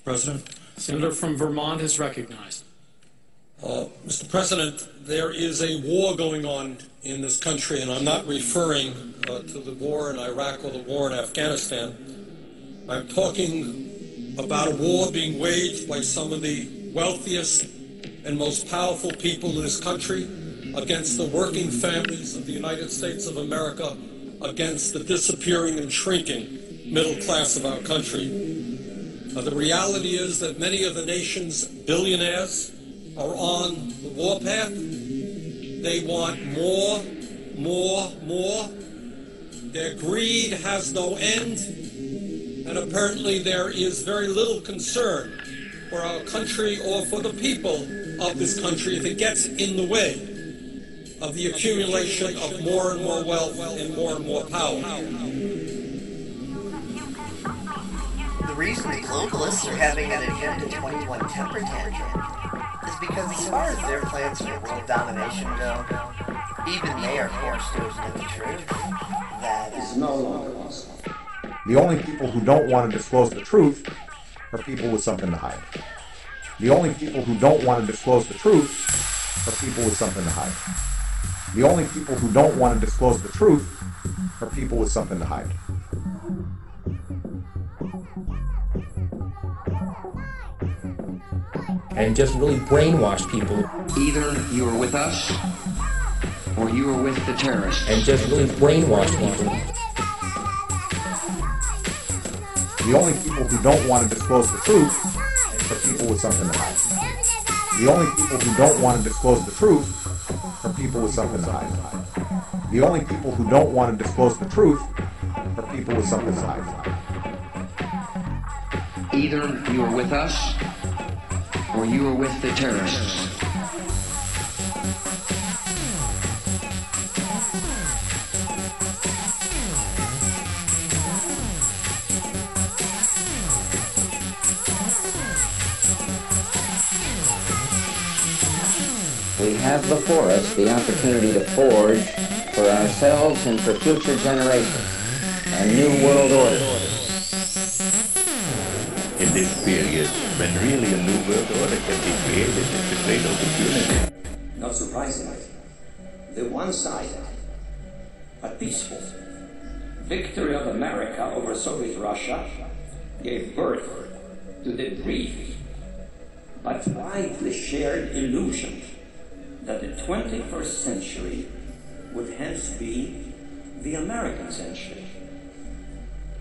President. Senator from Vermont is recognized. Mr. President, there is a war going on in this country, and I'm not referring to the war in Iraq or the war in Afghanistan. I'm talking about a war being waged by some of the wealthiest and most powerful people in this country against the working families of the United States of America, against the disappearing and shrinking middle class of our country. The reality is that many of the nation's billionaires are on the warpath. They want more, more, more. Their greed has no end, and apparently there is very little concern for our country or for the people of this country if it gets in the way of the accumulation of more and more wealth and more power. The reason the globalists are having an Agenda 21 temper tantrum is because as far as their plans for world domination go, even they are forced to admit the truth that is no longer possible. The only people who don't want to disclose the truth are people with something to hide. The only people who don't want to disclose the truth are people with something to hide. The only people who don't want to disclose the truth are people with something to hide. And just really brainwash people. Either you are with us, or you are with the terrorists. And just really brainwash people. The only people who don't want to disclose the truth are people with something to hide. The only people who don't want to disclose the truth are people with something to hide. The only people who don't want to disclose the truth are people with something to hide. Either you are with us, or you are with the terrorists. We have before us the opportunity to forge for ourselves and for future generations a new world order. In this period, when really a new world order can be created, it's a great opportunity. Not surprisingly, the one-sided but peaceful victory of America over Soviet Russia gave birth to the brief but widely shared illusion that the 21st century would hence be the American century,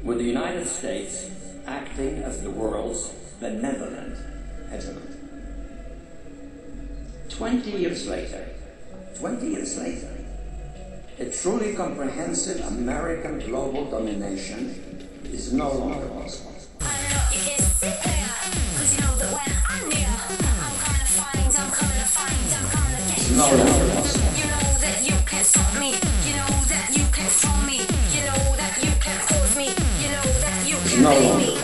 with the United States acting as the world's benevolent hegemon. 20 years later, a truly comprehensive American global domination is no longer possible. It's no longer possible. You know that you can't stop me. You know that you can't stop me. You know that you can't hold me. You know that you can't No me.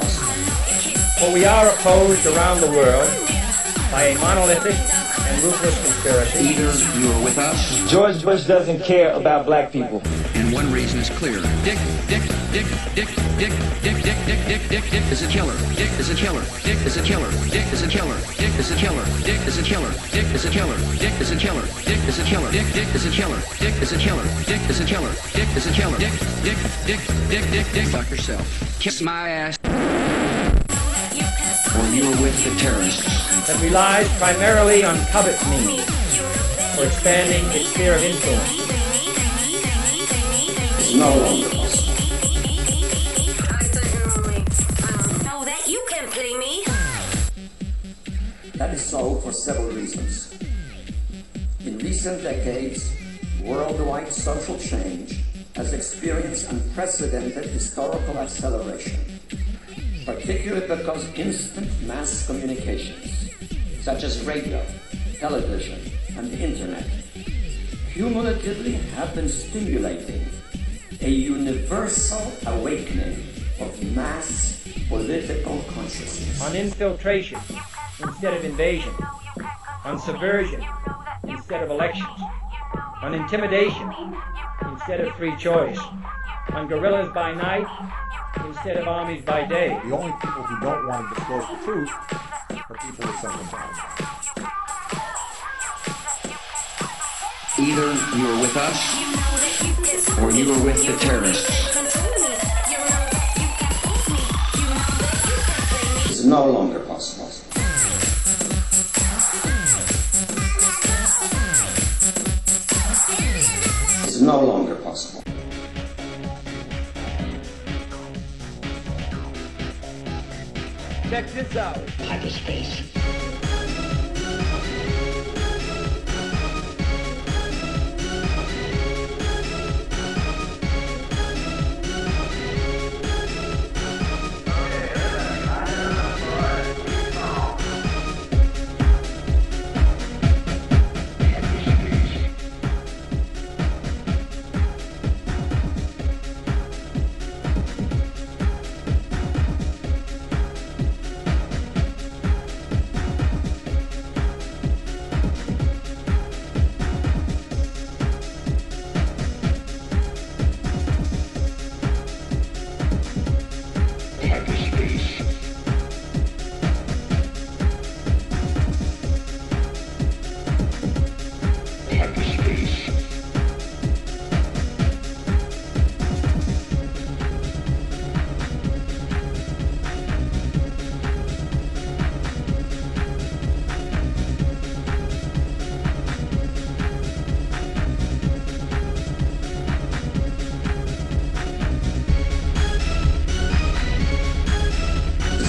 But we are opposed around the world by a monolithic and ruthless conspiracy. Either you are with us, George Bush doesn't care about black people. and one reason is clear. Dick is a killer. Dick is a killer. Dick is a killer. Dick is a killer. Dick is a killer. Dick is a killer. Dick is a killer. Dick is a killer. Dick is a killer. Dick is a killer. Dick is a killer. Dick is a killer. Dick is a killer. Dick. Fuck yourself. Kiss my ass. Or you are with the terrorists. That relies primarily on covert means for expanding its sphere of influence. It's no longer possible. Know that you can't play me. That is so for several reasons. In recent decades, worldwide social change has experienced unprecedented historical acceleration, particularly because instant mass communications, such as radio, television, and the internet, cumulatively have been stimulating a universal awakening of mass political consciousness. On infiltration instead of invasion. On subversion instead of elections. On intimidation instead of free choice. On guerrillas by night instead instead of armies by day. The only people who don't want to disclose the truth are people with something to hide. Either you are with us, or you are with the terrorists. It's no longer possible. It's no longer possible. Check this out. Hyperspace.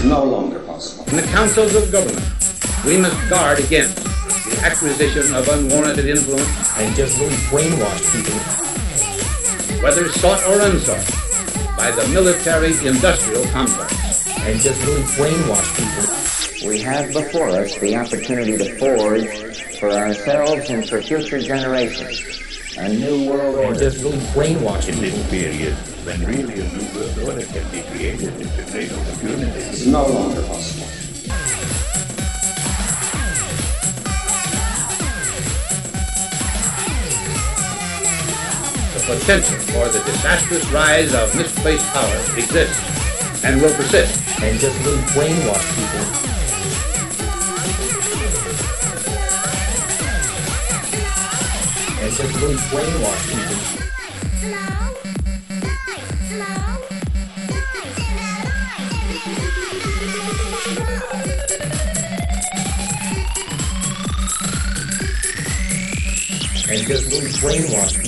No longer possible. In the councils of government, we must guard against the acquisition of unwarranted influence and just really brainwash people, whether sought or unsought, by the military-industrial complex, and just really brainwash people. We have before us the opportunity to forge for ourselves and for future generations a new world order. And just really brainwash in this period when really a new world order can be created. It's a great opportunity. It's no longer possible. The potential for the disastrous rise of misplaced power exists and will persist. And just really brainwash people. And just really brainwash people. And just really brainwash people.